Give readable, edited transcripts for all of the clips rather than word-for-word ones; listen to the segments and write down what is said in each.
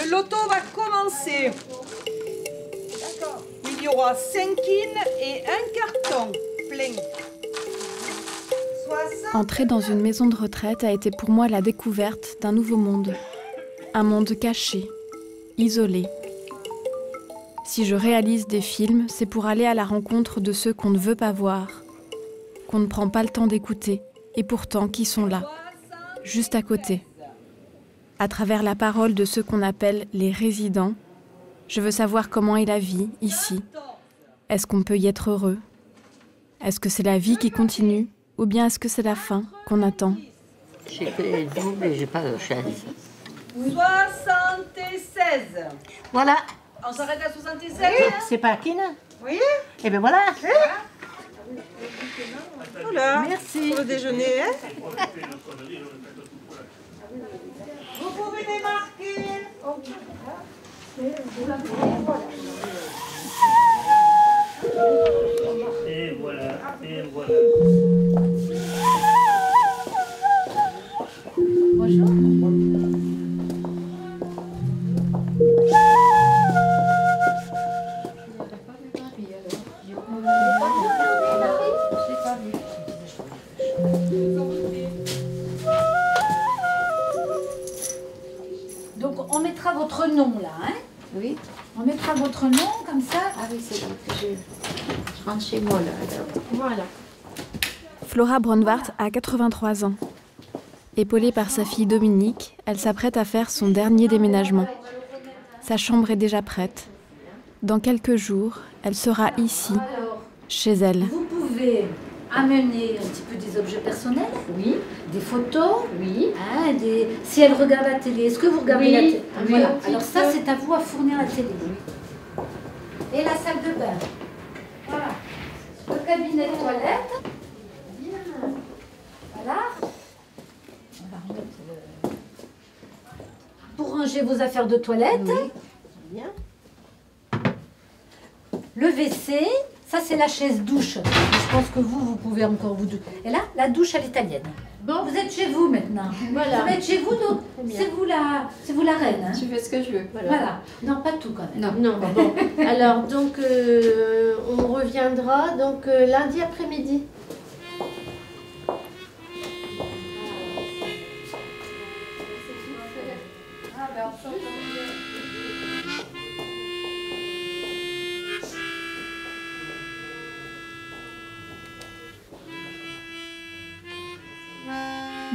Le loto va commencer. Il y aura 5 quines et un carton plein. Entrer dans une maison de retraite a été pour moi la découverte d'un nouveau monde. Un monde caché, isolé. Si je réalise des films, c'est pour aller à la rencontre de ceux qu'on ne veut pas voir, qu'on ne prend pas le temps d'écouter, et pourtant qui sont là, juste à côté. À travers la parole de ceux qu'on appelle les résidents, je veux savoir comment est la vie ici. Est-ce qu'on peut y être heureux? Est-ce que c'est la vie qui continue? Ou bien est-ce que c'est la fin qu'on attend? J'ai que les doubles et j'ai pas de chaise. 76. Voilà. On s'arrête à 76. C'est pas Kine? Oui. Et bien voilà. Voilà. Merci. Pour le déjeuner. Hein. Vous pouvez démarquer. Et voilà, et voilà. Bonjour. Donc on mettra votre nom là, hein? Oui. On mettra votre nom comme ça. Ah oui, c'est bon. Je rentre chez moi là. Alors. Voilà. Flora Bronwart a 83 ans. Épaulée par sa fille Dominique, elle s'apprête à faire son dernier déménagement. Sa chambre est déjà prête. Dans quelques jours, elle sera ici, Alors, chez elle. vous pouvez amener un petit peu des objets personnels. Oui, Des photos. oui. Hein, si elle regarde la télé, est-ce que vous regardez Oui, la télé? oui, Voilà. un petit Alors ça, peu. c'est à vous à fournir la télé. Et la salle de bain. Voilà. Le cabinet de toilette. Bien. Voilà. On va remettre pour ranger vos affaires de toilette. Bien. Le WC. Ça, c'est la chaise douche. Je pense que vous pouvez encore vous... Et là, la douche à l'italienne. Bon, Vous êtes chez vous maintenant. Voilà. Vous êtes chez vous, donc bien. c'est vous la reine. Hein. je fais ce que je veux. Voilà. Non, pas tout quand même. Non, bon. Alors, donc, on reviendra donc lundi après-midi.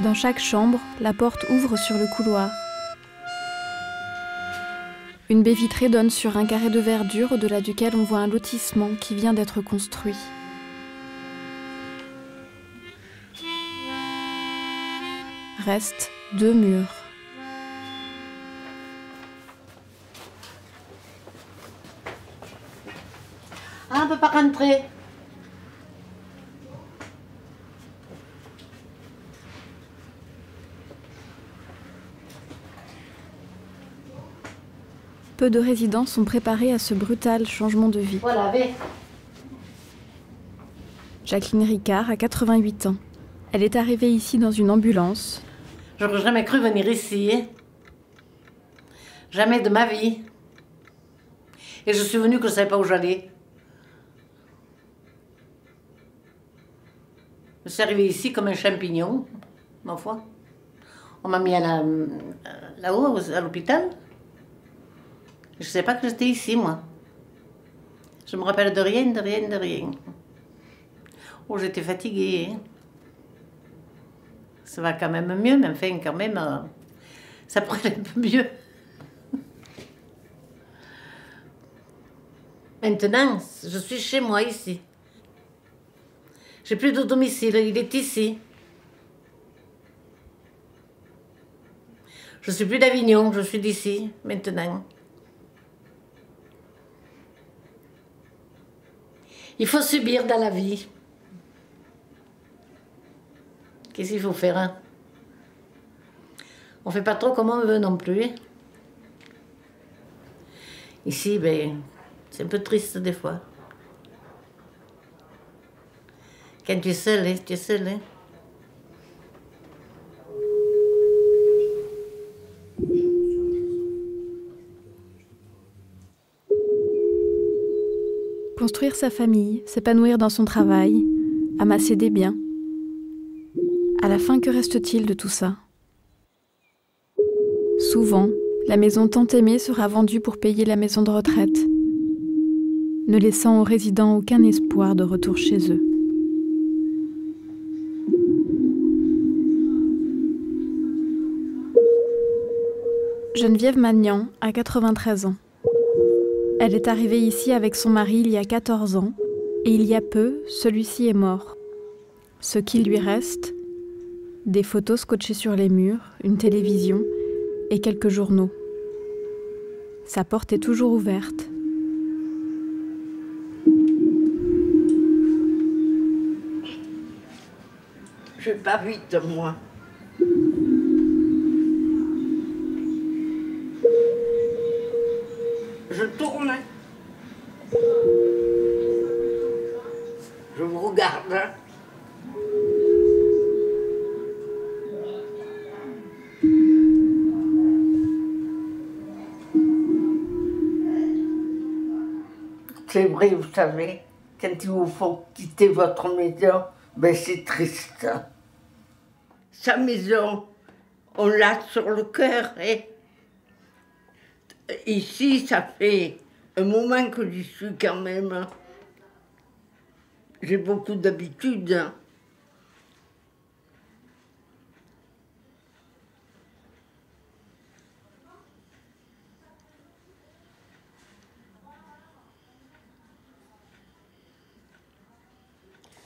Dans chaque chambre, la porte ouvre sur le couloir. Une baie vitrée donne sur un carré de verdure au-delà duquel on voit un lotissement qui vient d'être construit. Restent 2 murs. Ah, on peut pas rentrer. Peu de résidents sont préparés à ce brutal changement de vie. Voilà, avec. Jacqueline Ricard a 88 ans. Elle est arrivée ici dans une ambulance. J'aurais jamais cru venir ici. Hein. Jamais de ma vie. Et je suis venue que je ne savais pas où j'allais. Je suis arrivée ici comme un champignon, ma foi. On m'a mis là-haut, à l'hôpital. Je ne savais pas que j'étais ici, moi. Je me rappelle de rien, de rien, de rien. Oh, j'étais fatiguée. Hein. Ça va quand même mieux, mais enfin, quand même, ça pourrait aller un peu mieux. Maintenant, je suis chez moi, ici. J'ai plus de domicile, il est ici. Je suis plus d'Avignon, je suis d'ici, maintenant. Il faut subir dans la vie. Qu'est-ce qu'il faut faire, hein? On fait pas trop comme on veut non plus. Ici, ben, c'est un peu triste des fois. Quand tu es seul, hein, tu es seul, hein. construire sa famille, s'épanouir dans son travail, amasser des biens. À la fin, que reste-t-il de tout ça? Souvent, la maison tant aimée sera vendue pour payer la maison de retraite, ne laissant aux résidents aucun espoir de retour chez eux. Geneviève Magnan a 93 ans. Elle est arrivée ici avec son mari il y a 14 ans et il y a peu, celui-ci est mort. Ce qu'il lui reste, des photos scotchées sur les murs, une télévision et quelques journaux. Sa porte est toujours ouverte. Je vais pas vite, moi. Je tourne. Je vous regarde. C'est vrai, vous savez, quand il vous faut quitter votre maison, ben c'est triste. Sa maison, on l'a sur le cœur. Et ici, ça fait un moment que j'y suis quand même. J'ai beaucoup d'habitude.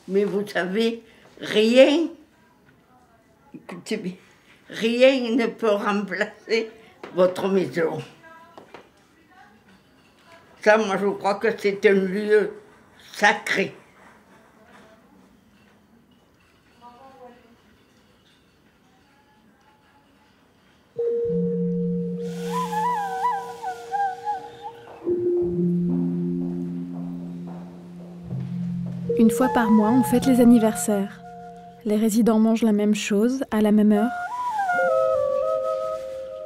Mais vous savez, rien, écoutez bien, rien ne peut remplacer votre maison. Ça, moi, je crois que c'est un lieu sacré. Une fois par mois, on fête les anniversaires. Les résidents mangent la même chose, à la même heure.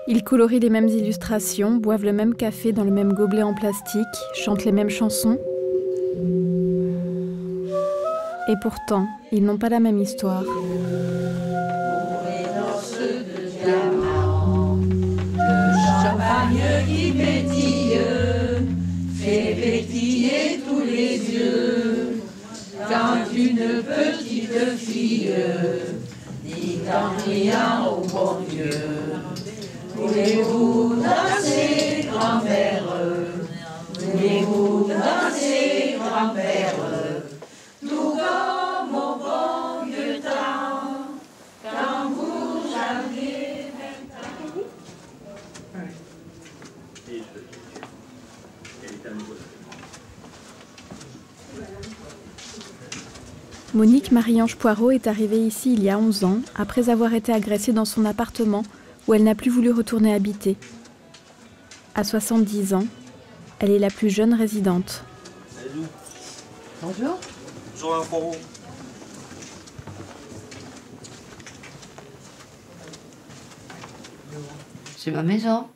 Ils colorient les mêmes illustrations, boivent le même café dans le même gobelet en plastique, chantent les mêmes chansons. Et pourtant, ils n'ont pas la même histoire. Champagne qui pétille, fait pétiller tous les yeux. Quand une petite fille dit en criant au bon Dieu, voulez-vous danser, grand-père? Voulez-vous danser, grand-père? Tout comme au bon vieux temps, quand vous aviez 20 ans. Monique Marie-Ange Poirot est arrivée ici il y a 11 ans, après avoir été agressée dans son appartement où elle n'a plus voulu retourner habiter. À 70 ans, elle est la plus jeune résidente. Bonjour. Bonjour, Madame Poirot. C'est ma maison.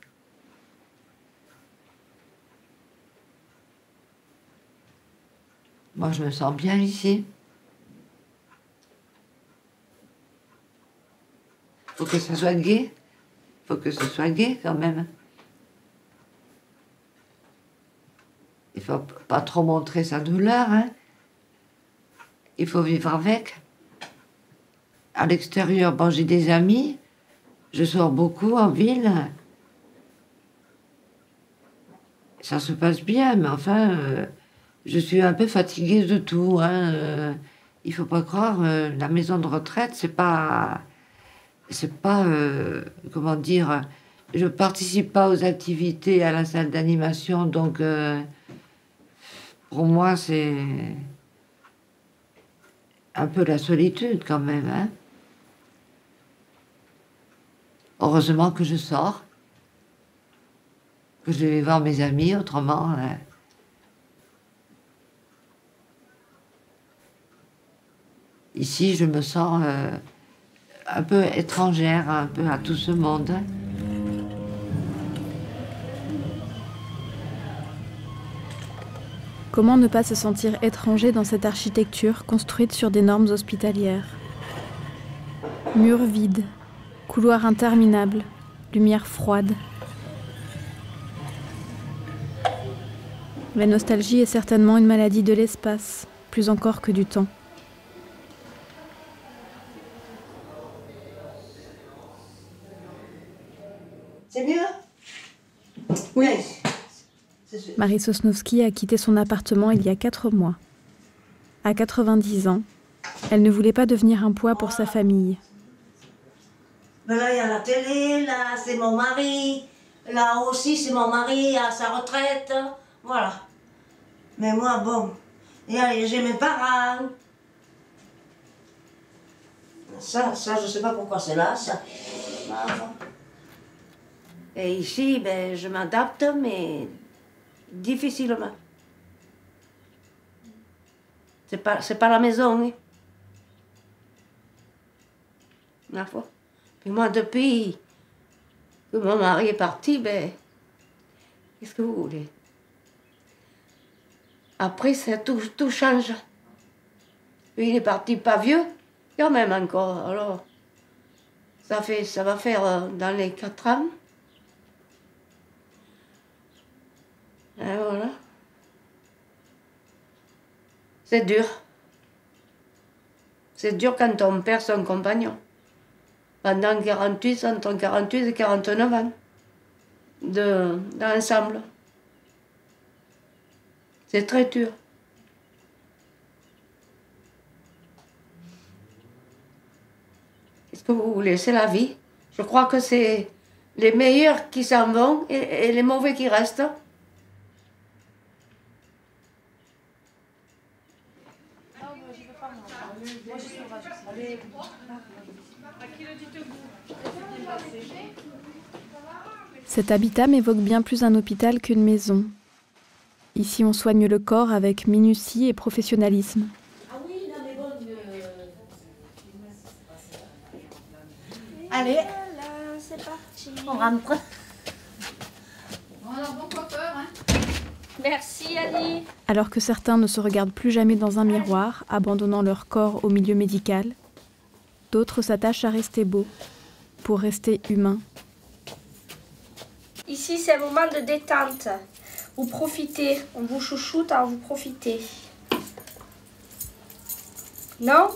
Moi, je me sens bien ici. Faut que ça soit gai. Faut que ce soit gai, quand même. Il faut pas trop montrer sa douleur, hein. Il faut vivre avec. À l'extérieur, bon, j'ai des amis. Je sors beaucoup en ville. Ça se passe bien, mais enfin, je suis un peu fatiguée de tout, hein. Il faut pas croire, la maison de retraite, c'est pas, comment dire, je participe pas aux activités à la salle d'animation, donc pour moi, c'est un peu la solitude quand même, hein. Heureusement que je sors, que je vais voir mes amis, autrement... Ici, je me sens un peu étrangère, un peu à tout ce monde. Comment ne pas se sentir étranger dans cette architecture construite sur des normes hospitalières? Murs vides, couloirs interminables, lumière froide. La nostalgie est certainement une maladie de l'espace, plus encore que du temps. C'est mieux? Oui. Marie Sosnowski a quitté son appartement il y a 4 mois. À 90 ans, elle ne voulait pas devenir un poids pour sa famille. Ben là, il y a la télé, là, c'est mon mari. Là aussi, c'est mon mari à sa retraite. Voilà. Mais moi, bon, j'ai mes parents. Ça, je sais pas pourquoi c'est là, ça. Et ici, ben, je m'adapte, mais difficilement. C'est pas la maison, hein. La fois. Puis moi, depuis que mon mari est parti, ben, qu'est-ce que vous voulez? Après, tout change. Lui, il est parti pas vieux, quand même encore. Alors, ça va faire dans les 4 ans. Et voilà. C'est dur. C'est dur quand on perd son compagnon. Pendant entre 48 et 49 ans d'ensemble. C'est très dur. Qu'est-ce que vous voulez? C'est la vie. Je crois que c'est les meilleurs qui s'en vont et les mauvais qui restent. Cet habitat m'évoque bien plus un hôpital qu'une maison. Ici, on soigne le corps avec minutie et professionnalisme. Allez, c'est parti. On rentre. Bon, alors, bon coiffeur, hein. Merci, Annie. Alors que certains ne se regardent plus jamais dans un miroir, abandonnant leur corps au milieu médical, d'autres s'attachent à rester beaux, pour rester humains. Ici, c'est un moment de détente. Vous profitez. On vous chouchoute, alors vous profitez. Non?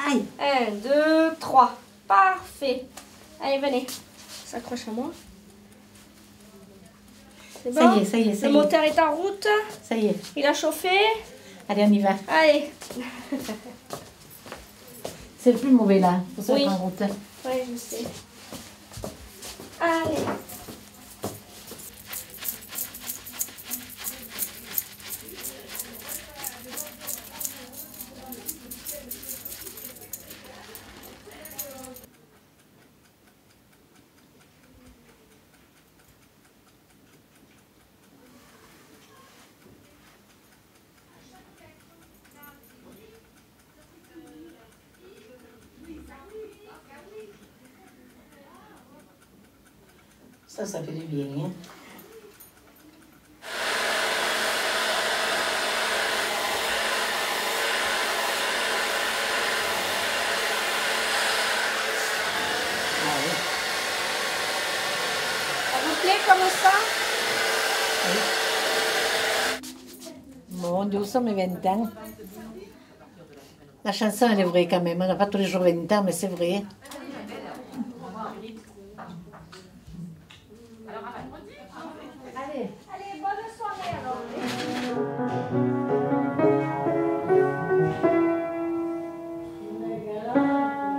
Aïe. 1, 2, 3. Parfait. Allez, venez. S'accroche à moi. C'est bon? Ça y est. Le moteur est en route. Ça y est. Il a chauffé. Allez, on y va. Allez. C'est le plus mauvais là, pour se Oui. mettre en route. Oui, je sais. Allez. Ça fait du bien, hein. Ça vous plaît comme ça? Bon, nous sommes 20 ans. La chanson, elle est vraie quand même. On n'a pas tous les jours 20 ans, mais c'est vrai. Allez, bonne soirée alors.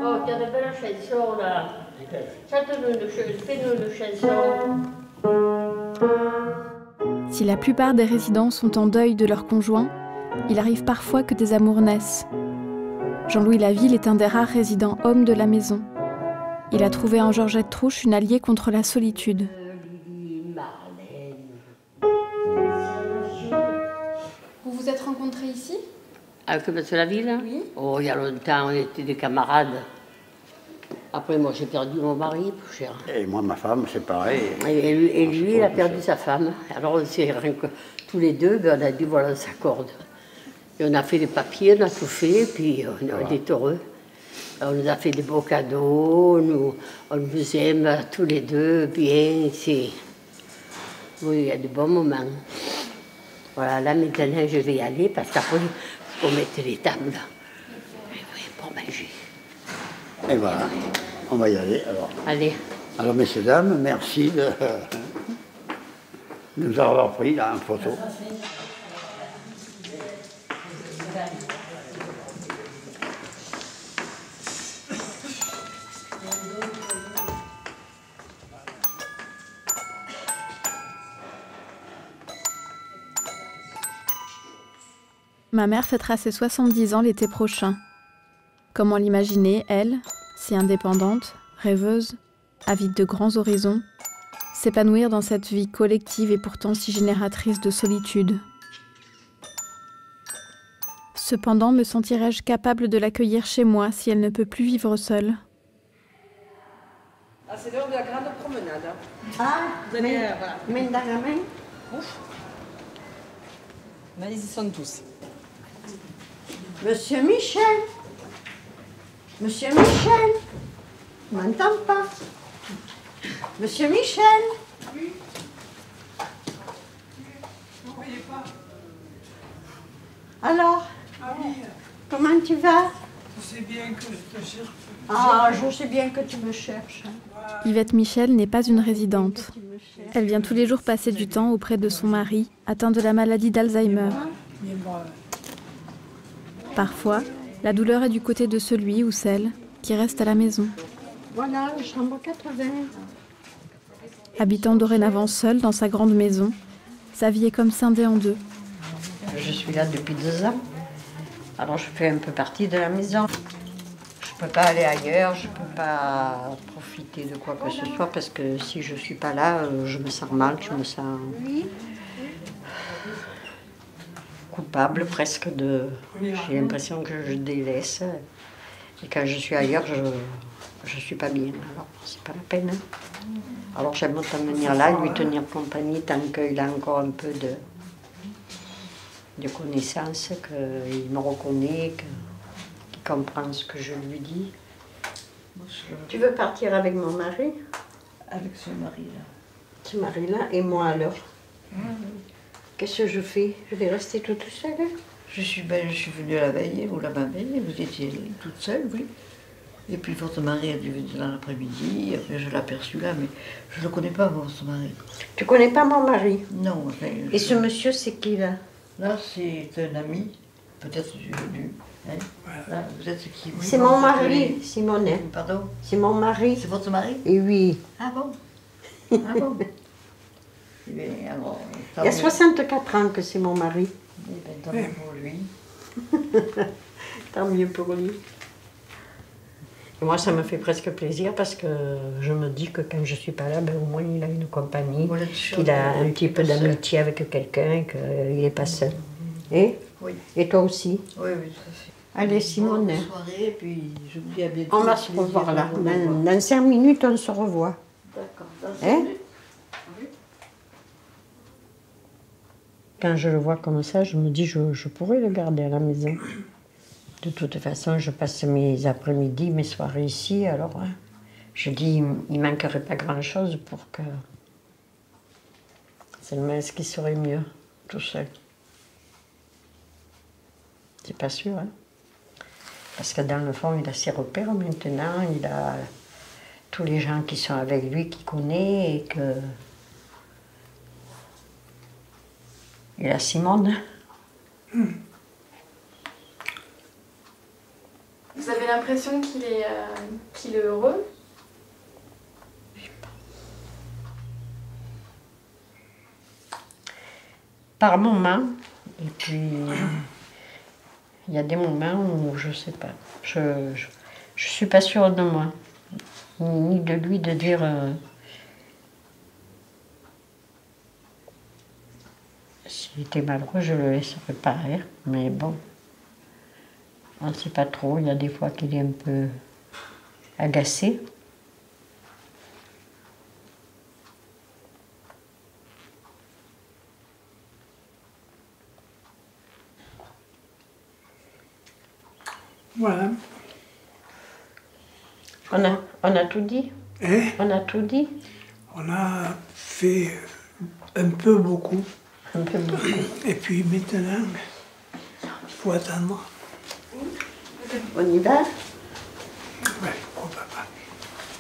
Oh, il y a de belles chansons là. Fais-nous une chanson. Si la plupart des résidents sont en deuil de leur conjoint, il arrive parfois que des amours naissent. Jean-Louis Laville est un des rares résidents hommes de la maison. Il a trouvé en Georgette Trouche une alliée contre la solitude. Vous vous êtes rencontrés ici? Avec M. Laville? Oui. Oh, il y a longtemps, on était des camarades. Après, moi, j'ai perdu mon mari, cher. Et moi, ma femme, c'est pareil. Et lui, il a perdu sa femme. Alors, c'est rien que tous les deux, ben, on a dit, voilà, on s'accorde. Et on a fait les papiers, on a tout fait, puis on est heureux. On nous a fait des beaux cadeaux, on nous aime tous les deux bien. Oui, il y a de bons moments. Voilà, là, maintenant, je vais y aller, parce qu'après, il faut mettre les tables pour manger. Et voilà, on va y aller alors. Allez. Alors, messieurs, dames, merci de nous avoir pris là en photo. Ma mère fêtera ses 70 ans l'été prochain. Comment l'imaginer, elle, si indépendante, rêveuse, avide de grands horizons, s'épanouir dans cette vie collective et pourtant si génératrice de solitude. Cependant, me sentirais-je capable de l'accueillir chez moi si elle ne peut plus vivre seule? Ah, c'est l'heure de la grande promenade. Ah, Vous allez, voilà. main dans la main. Ouf. Là, ils y sont tous. Monsieur Michel. Monsieur Michel. On m'entend pas. Monsieur Michel. Oui. Vous ne voyez pas. Alors, comment tu vas? Je sais bien que je te cherche. Ah, je sais bien que tu me cherches. Yvette Michel n'est pas une résidente. Elle vient tous les jours passer du temps auprès de son mari, atteint de la maladie d'Alzheimer. Parfois, la douleur est du côté de celui ou celle qui reste à la maison. Voilà, chambre 80. Habitant dorénavant seule dans sa grande maison, sa vie est comme scindée en deux. Je suis là depuis 2 ans, alors je fais un peu partie de la maison. Je ne peux pas aller ailleurs, je ne peux pas profiter de quoi que ce soit, parce que si je ne suis pas là, je me sens mal, je me sens coupable presque de... J'ai l'impression que je délaisse, et quand je suis ailleurs, je ne suis pas bien, alors c'est pas la peine. Alors j'aime autant venir là, lui tenir compagnie tant qu'il a encore un peu de connaissance, qu'il me reconnaît, qu'il comprend ce que je lui dis. Tu veux partir avec mon mari? Avec ce mari-là. Ce mari-là et moi alors? Qu'est-ce que je fais? Je vais rester toute seule? Je suis venue la veille, vous la veille, vous étiez toute seule, oui. Et puis votre mari a dû venir dans l'après-midi, après je l'ai aperçu là, mais je ne le connais pas, votre mari. Tu connais pas mon mari? Non. Et ce monsieur, c'est qui là? Là, c'est un ami, peut-être du... Hein? Là, vous êtes qui? C'est mon mari, Simone. Pardon? C'est mon mari. C'est votre mari? Et oui. Ah bon? Ah bon? Alors, il y a 64 ans que c'est mon mari. Eh ben, tant mieux pour lui. Tant mieux pour lui. Et moi, ça me fait presque plaisir parce que je me dis que quand je ne suis pas là, ben, au moins il a une compagnie, qu'il a un petit peu d'amitié avec quelqu'un et qu'il n'est pas seul. Et? Oui. Et toi aussi? Oui, oui, tout à fait. Allez, Simone. Bonne soirée, puis je vous dis à bientôt. On va se revoir là. Dans 5 minutes, on se revoit. D'accord. Hein? Quand je le vois comme ça, je me dis je pourrais le garder à la maison. De toute façon, je passe mes après-midi, mes soirées ici, alors hein, je dis il ne manquerait pas grand-chose pour que... Seulement, ce qui serait mieux, tout seul. C'est pas sûr, hein. Parce que dans le fond, il a ses repères maintenant, il a tous les gens qui sont avec lui, qu'il connaît, et que... Il a Simone. Vous avez l'impression qu'il est heureux? Par moments, et puis il y a des moments où je sais pas. Je suis pas sûre de moi, ni de lui de dire. S'il était malheureux, je le laisserais partir, mais bon, on ne sait pas trop. Il y a des fois qu'il est un peu agacée. Voilà. On a tout dit. Hein? On a tout dit. On a fait un peu beaucoup. Un peu beaucoup. Et puis maintenant, il faut attendre. On y va? Ouais, pourquoi pas.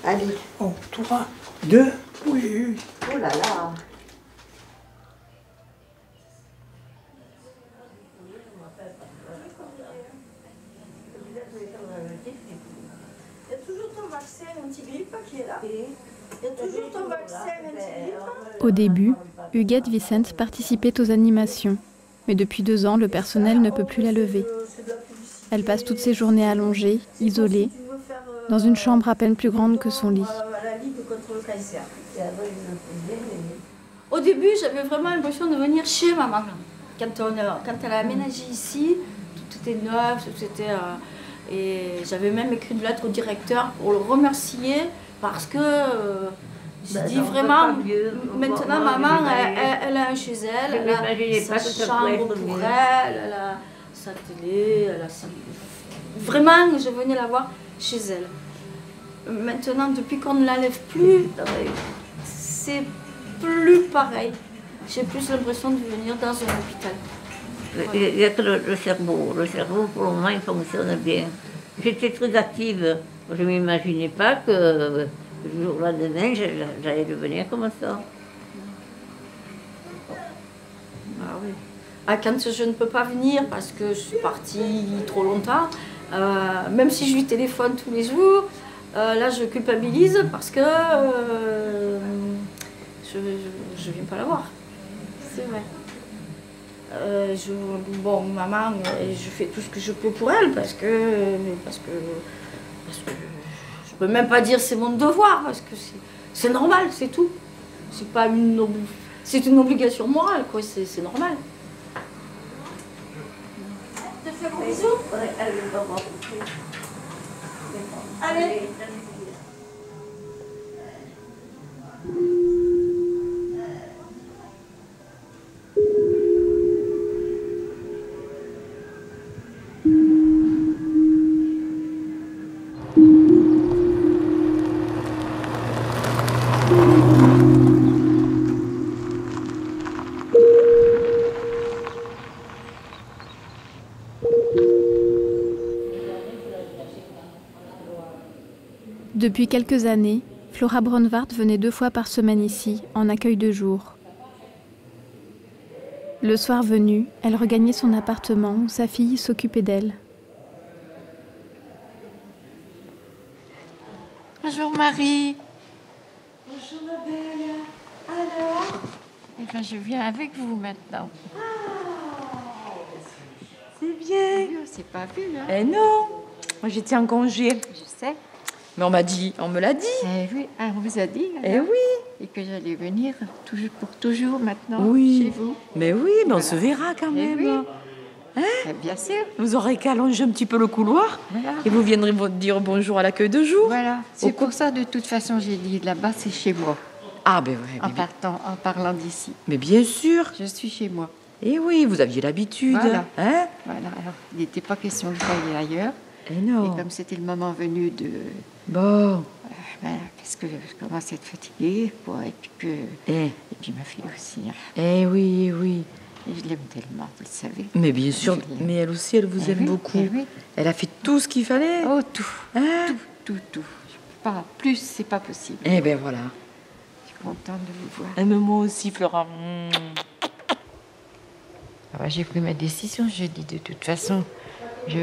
Allez. Oh, 3, 2, oui, oui. Oh là là. Il y a toujours ton vaccin anti-grippe qui est là. Il y a toujours ton vaccin anti-grippe. Au début, Huguette Vicente participait aux animations. Mais depuis 2 ans, le personnel ne peut plus la lever. Elle passe toutes ses journées allongée, isolée, dans une chambre à peine plus grande que son lit. La Ligue contre le cancer. Au début, j'avais vraiment l'impression de venir chez ma maman. Quand elle a aménagé ici, tout était neuf, tout était... et j'avais même écrit une lettre au directeur pour le remercier parce que j'ai dit vraiment, maintenant maman, elle a un chez elle, elle a sa chambre pour elle, elle a sa télé, elle a sa... Vraiment, je venais la voir chez elle. Maintenant, depuis qu'on ne la lève plus, c'est plus pareil. J'ai plus l'impression de venir dans un hôpital. Il n'y a que le cerveau. Le cerveau, pour le moment, il fonctionne bien. J'étais très active. Je ne m'imaginais pas que le jour lendemain, j'allais devenir comme ça. Ah oui. Ah, quand je ne peux pas venir parce que je suis partie trop longtemps, même si je lui téléphone tous les jours, là je culpabilise parce que je ne viens pas la voir. C'est vrai. Bon, maman, je fais tout ce que je peux pour elle parce que je peux même pas dire c'est mon devoir parce que c'est normal, c'est tout. C'est pas c'est une obligation morale, quoi. C'est normal. Je te fais un bisou. Allez. Depuis quelques années, Flora Bronwart venait 2 fois par semaine ici, en accueil de jour. Le soir venu, elle regagnait son appartement où sa fille s'occupait d'elle. Bonjour Marie. Bonjour ma belle. Alors? Eh bien, je viens avec vous maintenant. C'est bien. C'est pas vu, hein? Eh non, moi j'étais en congé. Je sais. Mais on me l'a dit. Eh oui, ah, on vous a dit. Eh alors. oui. Et que j'allais venir pour toujours maintenant Oui. chez vous. Mais oui, mais on se verra quand Eh même. oui. Hein? Eh bien sûr. Vous aurez qu'à allonger un petit peu le couloir Voilà. et vous viendrez dire bonjour à l'accueil de jour. Voilà. C'est pour ça, de toute façon, j'ai dit là-bas, c'est chez moi. Ah ben ouais. En parlant d'ici. Mais bien sûr. Je suis chez moi. Eh oui, vous aviez l'habitude. Voilà. Hein? Voilà. Alors, il n'était pas question de aller ailleurs. Eh non. Et comme c'était le moment venu de... Bon. Parce que je commence à être fatiguée, quoi, et puis ma fille aussi. Hein. Eh oui, oui. Et je l'aime tellement, vous le savez. Mais bien sûr, mais elle aussi, elle vous aime beaucoup. Oui. Elle a fait tout ce qu'il fallait. Oh, tout. Hein? Tout. Je peux pas plus, c'est pas possible. Eh ben voilà. Je suis contente de vous voir. Et moi aussi, Flora. J'ai pris ma décision, je dis de toute façon, je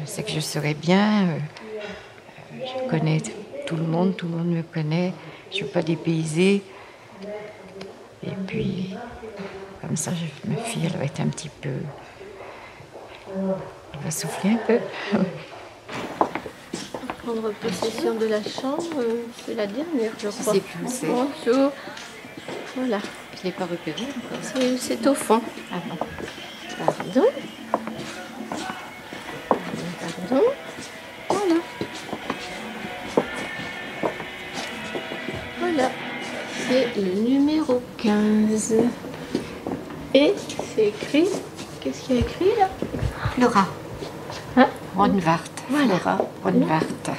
sais que je serai bien. Je connais tout le monde me connaît. Je ne suis pas dépaysée. Et puis, comme ça, ma fille, elle va être un petit peu... Elle va souffler un peu. Prendre possession de la chambre, c'est la dernière, je crois. sais plus où c'est. Bonjour. Voilà. Je ne l'ai pas repéré encore. C'est au fond. Ah bon. Pardon. Pardon. Voilà. Voilà, c'est le numéro 15. Et c'est écrit, qu'est-ce qu'il y a écrit là? Flora. Hein? Ronwart. Voilà. Flora Ronwart.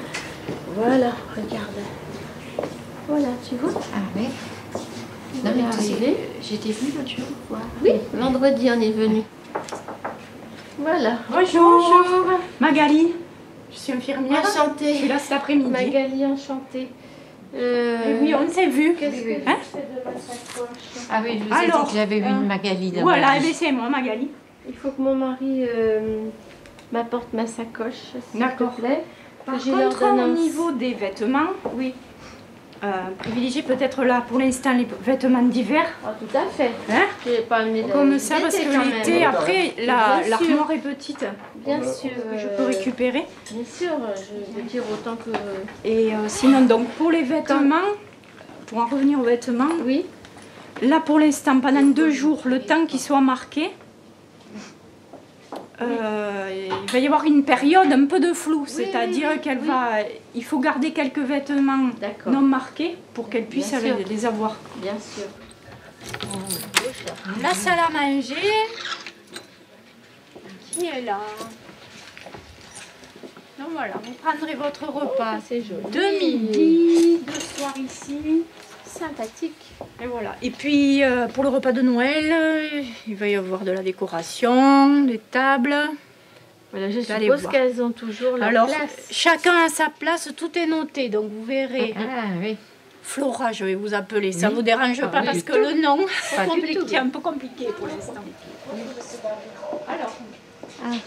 Voilà, regarde. Voilà, tu vois? Ah oui. Non mais j'étais venue l'autre jour voir. Oui, vendredi on est venu. Voilà. Bonjour. Magali, je suis infirmière. Enchantée. Je suis là cet après-midi. Magali, enchantée. Oui, on s'est vu. Qu'est-ce que Hein? tu fais de ma sacoche? Ah oui, je vous ai dit que j'avais vu une Magali dans voilà, ma et vie. bien c'est moi, Magali. Il faut que mon mari m'apporte ma sacoche, s'il te plaît. Par J'ai contre, l'ordonnance. au niveau des vêtements, oui. Privilégiez peut-être là pour l'instant les vêtements d'hiver. Ah, tout à fait. Hein? J'ai pas mis Comme ça, parce que l'été, après, l'armoire est petite. Bien sûr. Je peux récupérer. Bien sûr, je veux dire autant que... Et sinon, donc pour les vêtements, pour en revenir aux vêtements, oui. Là pour l'instant, pendant 2 jours, le temps qui soit marqué, il va y avoir une période un peu de flou, c'est-à-dire il faut garder quelques vêtements non marqués pour qu'elle puisse les avoir. Bien sûr. La salle à manger, qui est là. Donc voilà, vous prendrez votre repas de midi, de soir ici. Sympathique. Et voilà. Et puis pour le repas de Noël, il va y avoir de la décoration, des tables. Voilà, je suppose qu'elles ont toujours leur Alors, place. chacun a sa place, tout est noté, donc vous verrez. Ah oui. Flora, je vais vous appeler. Ça Oui. vous dérange pas parce que le nom est un peu compliqué pour l'instant. Alors,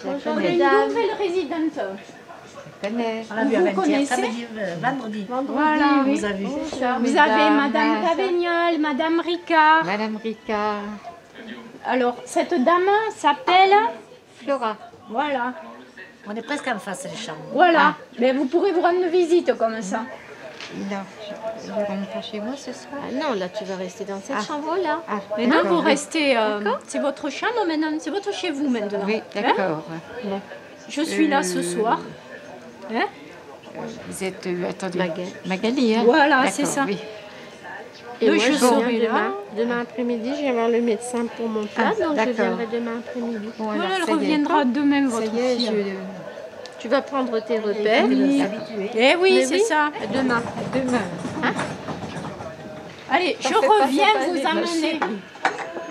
Bonjour on a une mesdames. nouvelle résidente. Je connais. On l'a vu Vous avant-hier, connaissez samedi, vendredi. Voilà, Vous avez vu. Vous avez Madame Cavagnol, Madame Ricard. Madame Ricard. Alors, cette dame s'appelle Flora. Voilà. On est presque en face des chambres. Voilà. Mais vous pourrez vous rendre visite comme ça. Non, je ne rentre pas chez moi ce soir. Ah non, là tu vas rester dans cette chambre-là. Ah, Mais non, d'accord, vous oui. restez. C'est votre chambre maintenant, c'est votre chez vous maintenant. Oui, Hein? d'accord. Je suis là ce soir. Hein? Vous êtes, attendez, Magali, hein? Voilà, c'est D'accord, ça. oui. Et moi, je je serai viens là. demain après-midi, je vais voir le médecin pour mon plat, Ah, donc je d'accord. viendrai demain après-midi. Voilà, elle ça y est. reviendra demain, Ça votre y est, fille. Tu vas prendre tes repères. Eh oui, Mais c'est ça. Demain. Demain. Allez, T'en je fais pas, reviens c'est pas vous des amener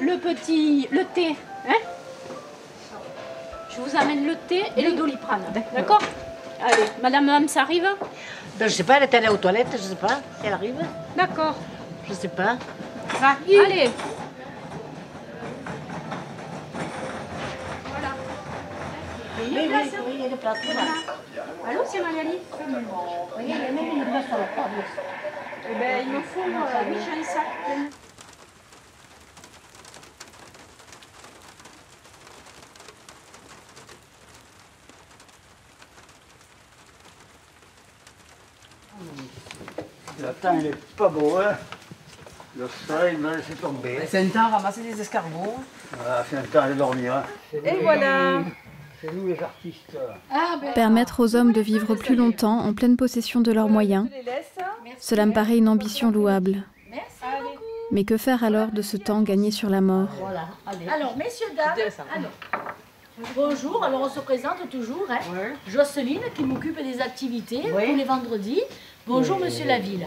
le thé. Hein? Je vous amène le thé et le doliprane. D'accord? Allez, Madame Hams arrive? Je sais pas, elle est allée aux toilettes, je sais pas si elle arrive. D'accord. Je sais pas. Allez. Oui, il y a des places. Allô, c'est Magali? Oui, il y a même une place sur la table. Eh ben, il me faut un sac. Le temps, il est pas beau, hein. Le soleil m'a laissé tomber. C'est un temps à ramasser des escargots. Voilà, c'est un temps de dormir. Hein. Et voilà. C'est nous les artistes. Permettre aux hommes de vivre plus longtemps en pleine possession de leurs moyens, cela me paraît une ambition louable. Mais que faire alors de ce temps gagné sur la mort? Voilà, allez. Alors, messieurs, dames, alors, bonjour, alors on se présente toujours, hein. Jocelyne qui m'occupe des activités tous les vendredis. Bonjour, monsieur Laville.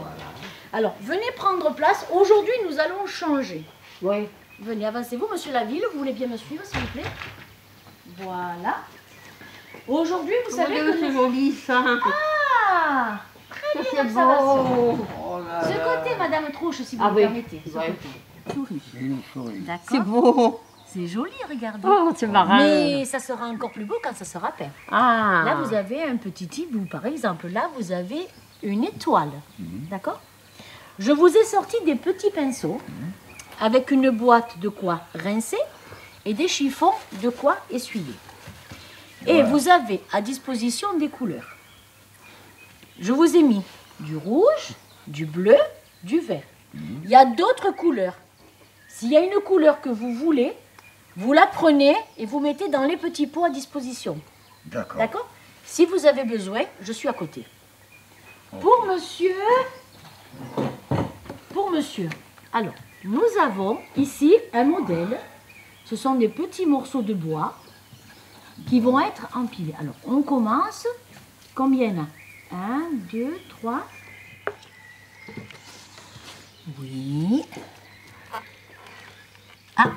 Alors, venez prendre place. Aujourd'hui, nous allons changer. Oui. Venez, avancez-vous, monsieur Laville. Vous voulez bien me suivre, s'il vous plaît? Voilà. Aujourd'hui, vous savez que... C'est joli, ça. Ah, très bien, C'est l'observation. beau. Ce côté, madame Trouche, si vous me permettez. Ce côté. D'accord. C'est beau. C'est joli, regardez. Oh, c'est marrant. Mais ça sera encore plus beau quand ça sera peint. Ah. Là, vous avez un petit hibou, par exemple. Là, vous avez une étoile. D'accord? Je vous ai sorti des petits pinceaux avec une boîte de quoi rincer et des chiffons de quoi essuyer. Et vous avez à disposition des couleurs. Je vous ai mis du rouge, du bleu, du vert. Il y a d'autres couleurs. S'il y a une couleur que vous voulez, vous la prenez et vous mettez dans les petits pots à disposition. D'accord. D'accord? Si vous avez besoin, je suis à côté. Pour monsieur monsieur. Alors, nous avons ici un modèle. Ce sont des petits morceaux de bois qui vont être empilés. Alors, on commence. Combien il y en a? 1, 2, 3. Oui. Ah,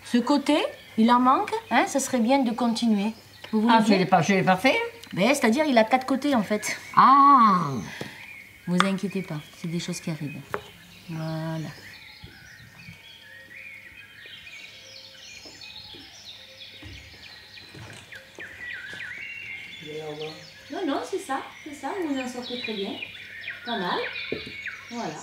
ce côté, il en manque. Hein, ça serait bien de continuer. Vous voulez Je l'ai pas fait. Ben, c'est-à-dire, il a 4 côtés, en fait. Ah. Vous inquiétez pas, c'est des choses qui arrivent. Voilà. Non, c'est ça, vous en sortez très bien. Pas mal. Voilà.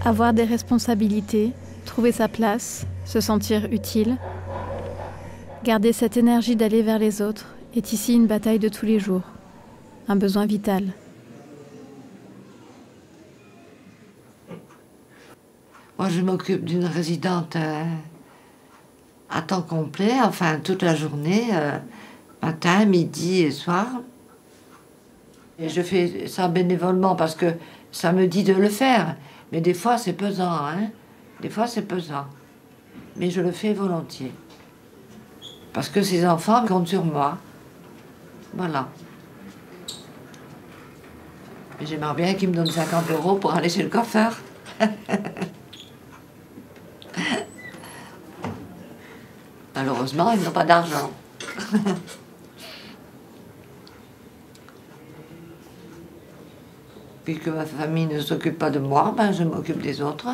Avoir des responsabilités, trouver sa place, se sentir utile. Garder cette énergie d'aller vers les autres est ici une bataille de tous les jours, un besoin vital. Moi, je m'occupe d'une résidente à temps complet, enfin toute la journée, matin, midi et soir. Et je fais ça bénévolement parce que ça me dit de le faire. Mais des fois, c'est pesant, hein. Des fois, c'est pesant. Mais je le fais volontiers. Parce que ces enfants comptent sur moi. Voilà. Et j'aimerais bien qu'ils me donnent 50 € pour aller chez le coiffeur. Malheureusement, ils n'ont pas d'argent. Puisque ma famille ne s'occupe pas de moi, ben je m'occupe des autres.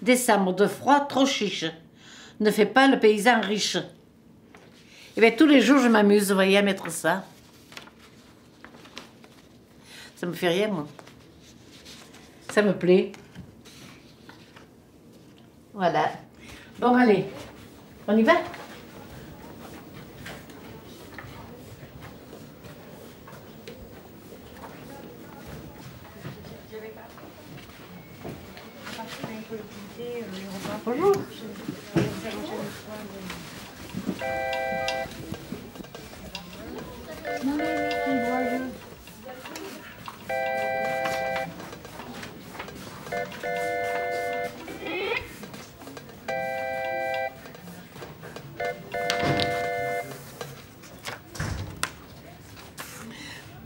Décembre de froid, trop chiche. Ne fait pas le paysan riche. Et bien tous les jours, je m'amuse, vous voyez, à mettre ça. Ça me fait rien, moi. Ça me plaît. Voilà. Bon, allez. On y va? Bonjour.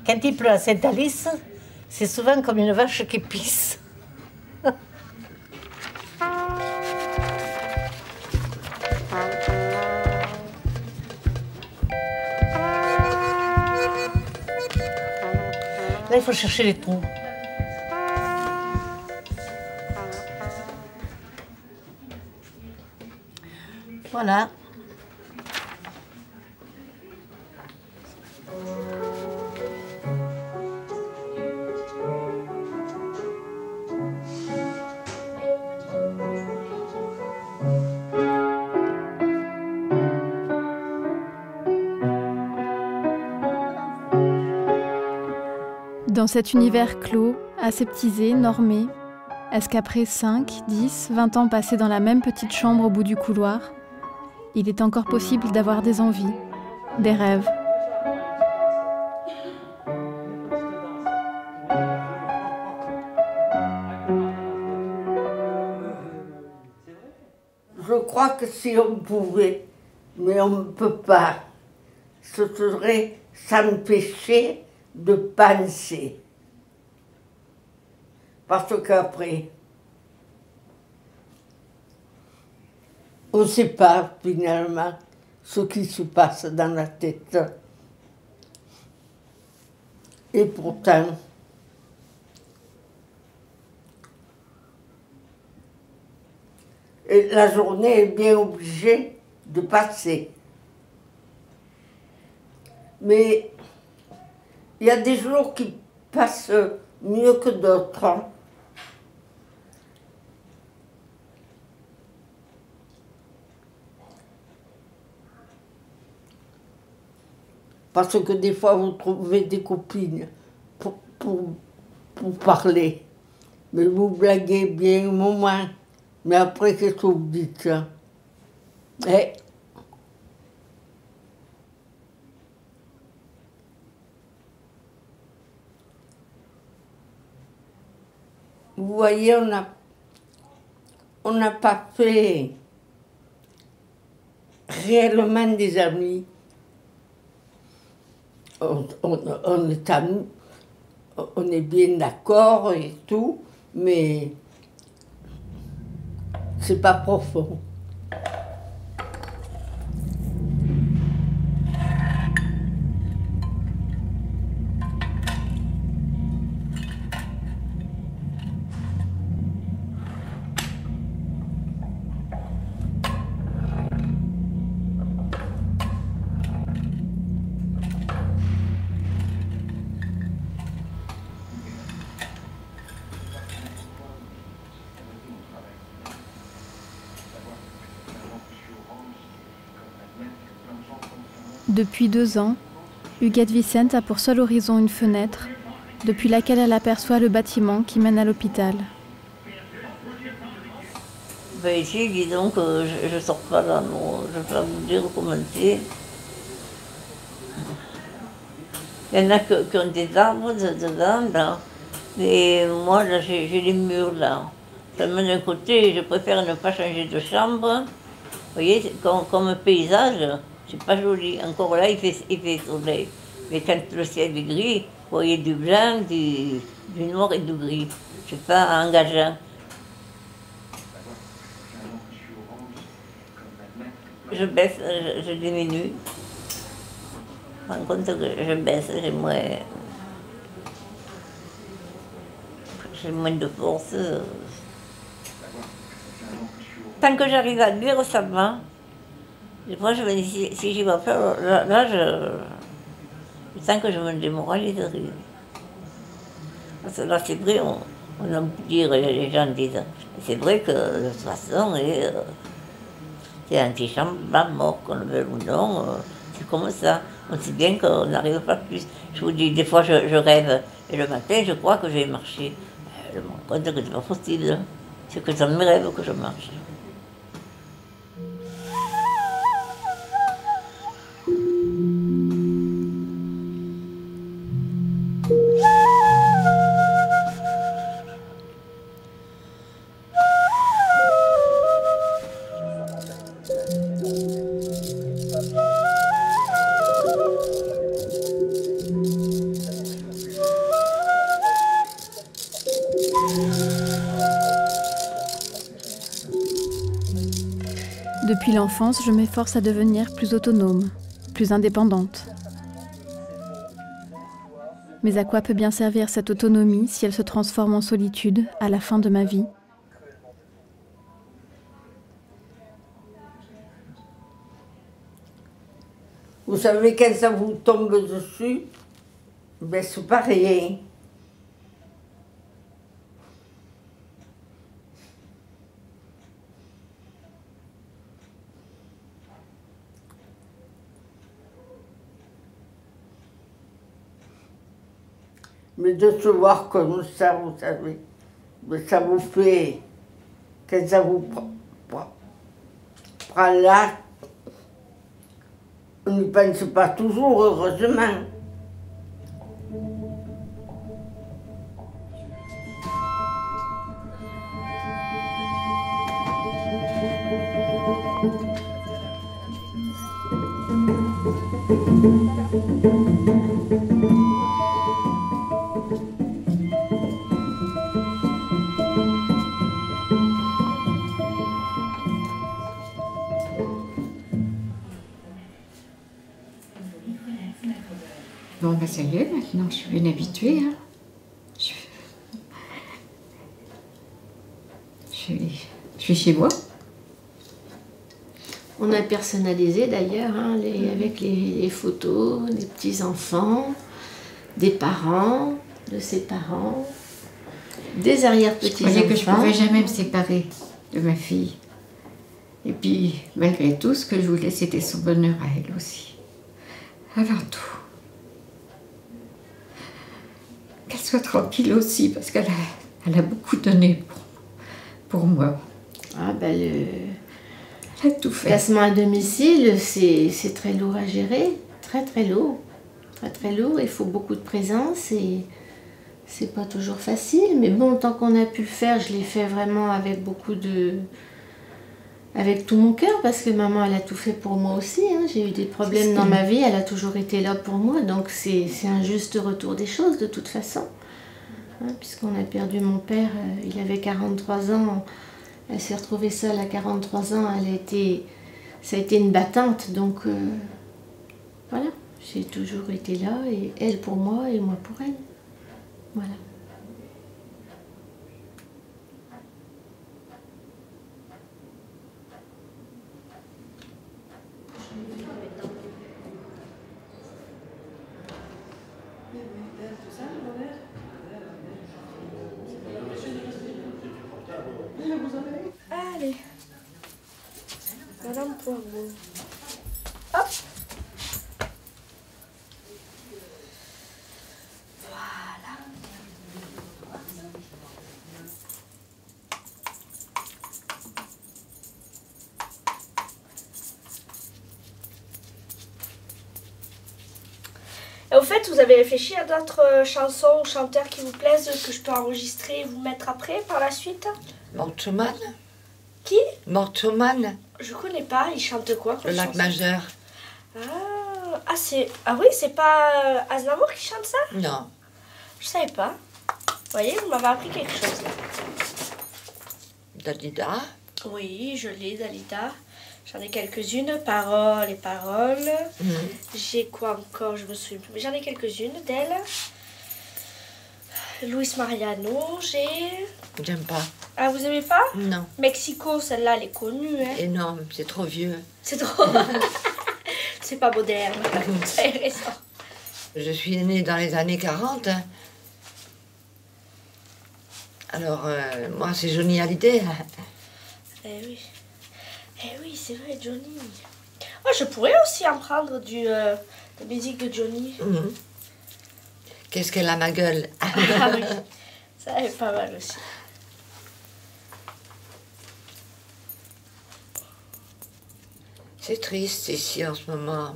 Quand il pleut à Sainte-Alice, c'est souvent comme une vache qui pisse. Là, il faut chercher les trous. Voilà. Dans cet univers clos, aseptisé, normé, est-ce qu'après 5, 10, 20 ans passés dans la même petite chambre au bout du couloir, il est encore possible d'avoir des envies, des rêves? Je crois que si on pouvait, mais on ne peut pas, ce serait s'empêcher de penser. Parce qu'après, on ne sait pas finalement ce qui se passe dans la tête. Et pourtant, la journée est bien obligée de passer. Mais il y a des jours qui passent mieux que d'autres. Parce que des fois, vous trouvez des copines pour parler. Mais vous blaguez bien au moment. Mais après, qu'est-ce que vous dites, ça? Vous voyez, on n'a pas fait réellement des amis. On est amis, on est bien d'accord et tout, mais c'est pas profond. Depuis 2 ans, Huguette Vicente a pour seul horizon une fenêtre, depuis laquelle elle aperçoit le bâtiment qui mène à l'hôpital. Ben ici, disons que je ne sors pas là, non, je ne vais pas vous dire comment c'est. Il y en a qui ont des arbres dedans, là. Et moi, là, j'ai les murs, là. Seulement d'un côté, je préfère ne pas changer de chambre. Vous voyez, comme paysage, c'est pas joli. Encore là, il fait soleil. Mais quand le ciel est gris, vous voyez du blanc, du noir et du gris. C'est pas engageant. Je baisse, je diminue. Je me rends compte que je baisse, j'ai moins de force. Tant que j'arrive à lire, ça va. Des fois, je me dis, si j'y vais pas, là, je sens que je me démoraliserai. Parce que là, c'est vrai, on a pu dire, les gens disent, c'est vrai que de toute façon, c'est antichambre, la mort, qu'on le veuille ou non, c'est comme ça. On sait bien qu'on n'arrive pas plus. Je vous dis, des fois, je rêve, et le matin, je crois que je vais marcher. Je me rends compte que c'est pas possible. C'est que dans mes rêves que je marche. Depuis l'enfance, je m'efforce à devenir plus autonome, plus indépendante. Mais à quoi peut bien servir cette autonomie si elle se transforme en solitude à la fin de ma vie ? Vous savez, quand ça vous tombe dessus, ben c'est pas rien. Mais de se voir comme ça, vous savez, mais ça vous fait, quand ça vous prend là, on n'y pense pas toujours, heureusement. Bon, ben ça y est, maintenant je suis bien habituée. Hein. Je suis chez moi. On a personnalisé d'ailleurs, hein, avec les photos des petits-enfants, des parents, de ses parents, des arrière-petits-enfants. Je croyais que je ne pourrais jamais me séparer de ma fille. Et puis, malgré tout, ce que je voulais, c'était son bonheur à elle aussi. Avant tout. soit tranquille aussi, parce qu'elle a beaucoup donné pour moi. Ah ben elle a tout fait. Placement à domicile, c'est très lourd à gérer, très lourd. Très lourd, il faut beaucoup de présence et c'est pas toujours facile. Mais bon, tant qu'on a pu le faire, je l'ai fait vraiment avec avec tout mon cœur, parce que maman, elle a tout fait pour moi aussi. Hein. J'ai eu des problèmes dans ma vie, elle a toujours été là pour moi. Donc c'est un juste retour des choses de toute façon. Hein, puisqu'on a perdu mon père, il avait 43 ans. Elle s'est retrouvée seule à 43 ans. Ça a été une battante. Donc voilà, j'ai toujours été là. Et elle pour moi et moi pour elle. Voilà. Allez. Madame Poirot. Hop. Voilà. Et au fait, vous avez réfléchi à d'autres chansons ou chanteurs qui vous plaisent, que je peux enregistrer et vous mettre après, par la suite? Mortman. Qui? Mortman. Je connais pas, il chante quoi comme Le lac chanson? majeur. Ah oui, c'est pas Aznavour qui chante ça? Non. Je savais pas. Vous voyez, vous m'avez appris quelque chose là. Dalida. Oui, je l'ai, Dalida. J'en ai quelques-unes, paroles et paroles. J'ai quoi encore? Je me souviens plus. Mais j'en ai quelques-unes d'elle. Luis Mariano, j'ai... J'aime pas. Ah, vous aimez pas? Non. Mexico, celle-là, elle est connue. Hein. Énorme, c'est trop vieux. C'est trop... c'est pas moderne. C'est récent. Je suis née dans les années 40. Hein. Alors, moi, c'est Johnny Hallyday. Eh oui. Eh oui, c'est vrai, Johnny. Oh, je pourrais aussi en prendre de musique de Johnny. Qu'est-ce qu'elle a ma gueule. Ah oui, ça est pas mal aussi. C'est triste ici en ce moment.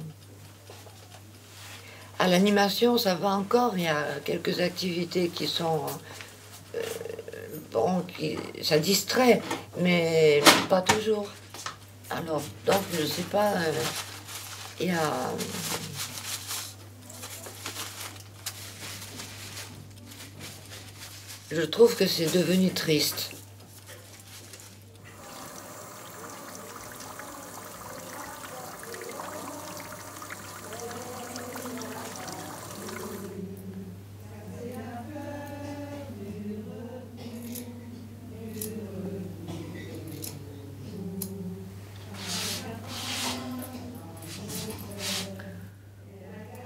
À l'animation, ça va encore. Il y a quelques activités qui sont... ça distrait, mais pas toujours. Alors, donc, je sais pas, il y a... Je trouve que c'est devenu triste.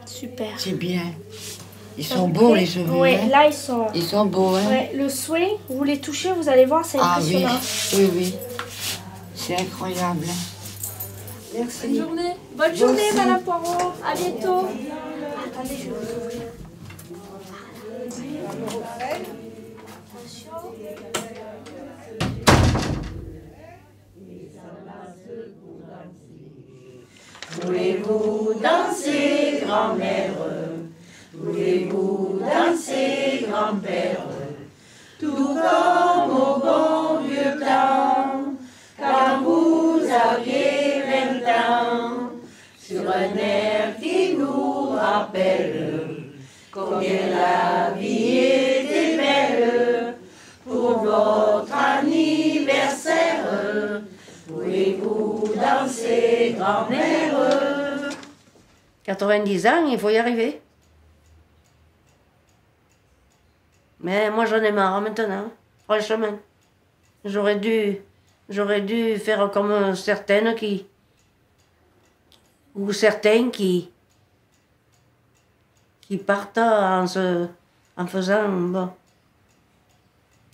Super. C'est bien. Ils sont beaux, les cheveux. Oui, hein. là, ils sont... Ils sont beaux, hein. Ouais, le swing, vous les touchez, vous allez voir, c'est impressionnant. Oui, oui. C'est incroyable. Merci. Bonne journée. Bonne journée, Madame Poirot. À bientôt. Attendez, je vais vous ouvrir. Voulez-vous danser, grand-mère? Voulez-vous danser, grand-père? Tout comme au bon vieux temps, quand vous aviez 20 ans, sur un air qui nous rappelle combien la vie était belle. Pour votre anniversaire, voulez-vous danser, grand-mère? 90 ans, il faut y arriver. Mais moi j'en ai marre maintenant, franchement. J'aurais dû faire comme certaines ou certains qui partent en faisant, bon,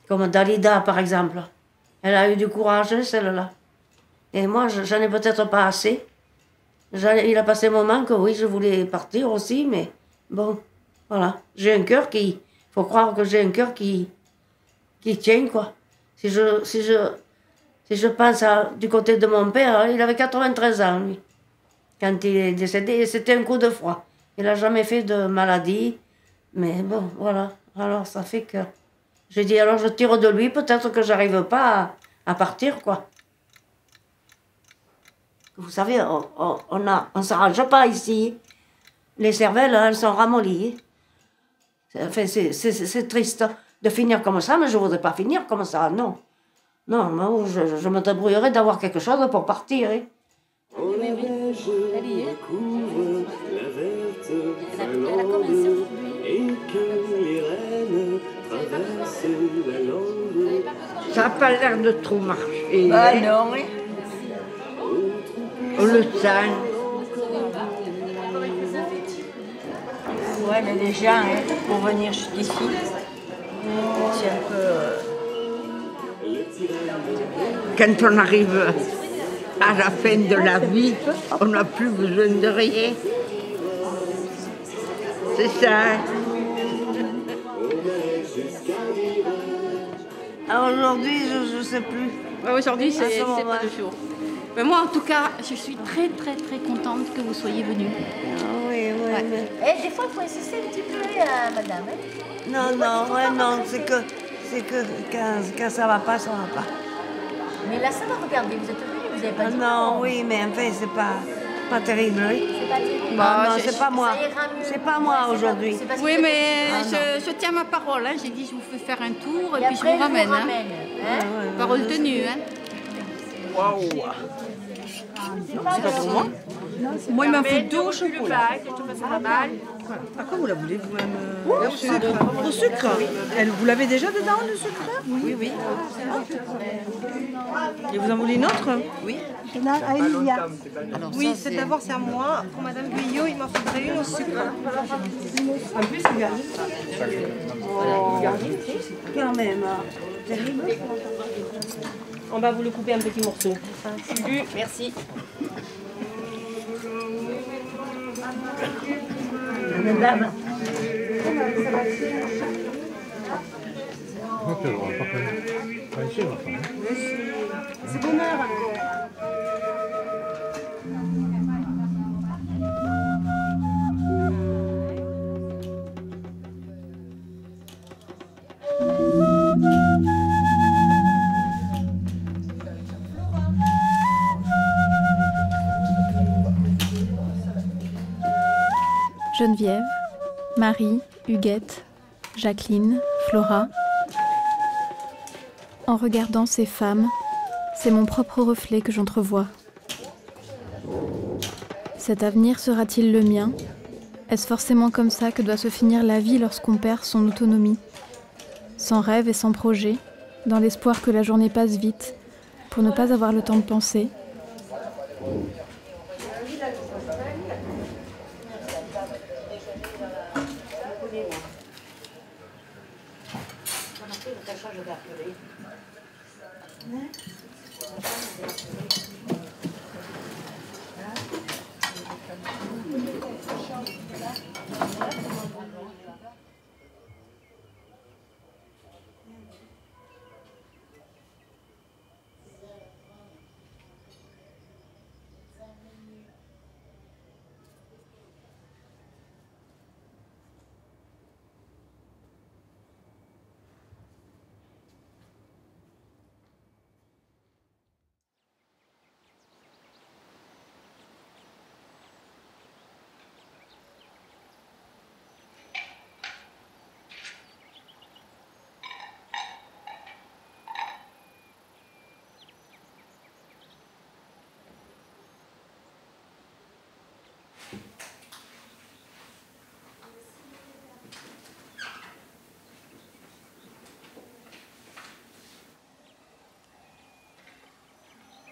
comme Dalida par exemple. Elle a eu du courage, celle-là. Et moi, j'en ai peut-être pas assez. Il a passé un moment que oui, je voulais partir aussi, mais bon, voilà. J'ai un cœur qui faut croire que j'ai un cœur qui tient, quoi. Si je pense du côté de mon père, il avait 93 ans, lui. Quand il est décédé, c'était un coup de froid. Il n'a jamais fait de maladie. Mais bon, voilà. Alors, ça fait que... J'ai dit, alors je tire de lui, peut-être que j'arrive pas à partir, quoi. Vous savez, on s'arrange pas ici. Les cervelles, elles sont ramollies. Enfin, c'est triste de finir comme ça, mais je voudrais pas finir comme ça, non. Non, moi, je me débrouillerai d'avoir quelque chose pour partir. Hein. Mais oui, elle y est. Elle a commencé aujourd'hui. Ça n'a pas l'air de trop marcher. Ah non, oui. On le sent. Ouais, mais les gens, hein, pour venir jusqu'ici, c'est un peu... Quand on arrive à la fin de la vie, on n'a plus besoin de rien. C'est ça. Aujourd'hui, je ne sais plus. Aujourd'hui, c'est pas le jour. Mais moi, en tout cas, je suis très, très, très contente que vous soyez venue. Oui, oui. Ouais. Mais... Et des fois, il faut insister un petit peu, madame. Hein. Non, c'est que quand ça va pas, ça va pas. Mais là, ça va, regardez, vous êtes venue, vous n'avez pas dit non, oui, mais enfin, c'est pas terrible. Oui. C'est pas terrible. Non, c'est pas moi. C'est pas moi aujourd'hui. Oui, mais je tiens ma parole. Hein. J'ai dit, je vous fais faire un tour et puis je vous ramène. Parole tenue. Hein. Waouh! C'est pas pour moi? Moi, il m'a fait deux au chocolat. À quoi vous la voulez, vous-même? Au sucre. Au sucre? Vous l'avez déjà dedans, le sucre? Oui, oui. Et vous en voulez une autre? Oui. À Emilia. Oui, c'est d'abord c'est à moi. Pour Madame Guyot, il m'en faudrait une au sucre. En plus, c'est bien. Quand même. Terrible. On va vous le couper en petits morceaux. Merci. Madame. C'est bonheur. Geneviève, Marie, Huguette, Jacqueline, Flora. En regardant ces femmes, c'est mon propre reflet que j'entrevois. Cet avenir sera-t-il le mien? Est-ce forcément comme ça que doit se finir la vie lorsqu'on perd son autonomie? Sans rêve et sans projet, dans l'espoir que la journée passe vite, pour ne pas avoir le temps de penser.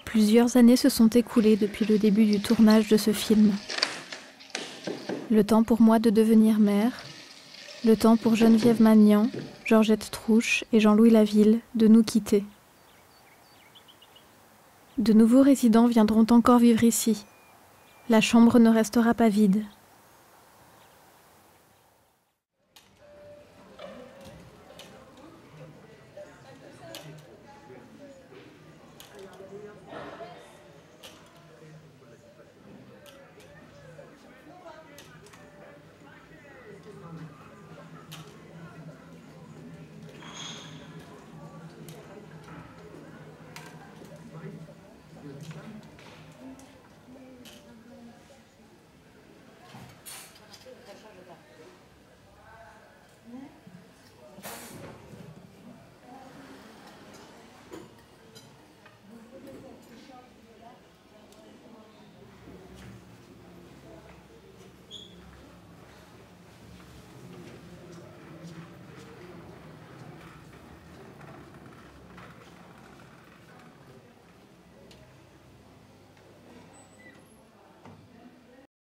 Plusieurs années se sont écoulées depuis le début du tournage de ce film. Le temps pour moi de devenir mère, le temps pour Geneviève Magnan, Georgette Trouche et Jean-Louis Laville de nous quitter. De nouveaux résidents viendront encore vivre ici. La chambre ne restera pas vide.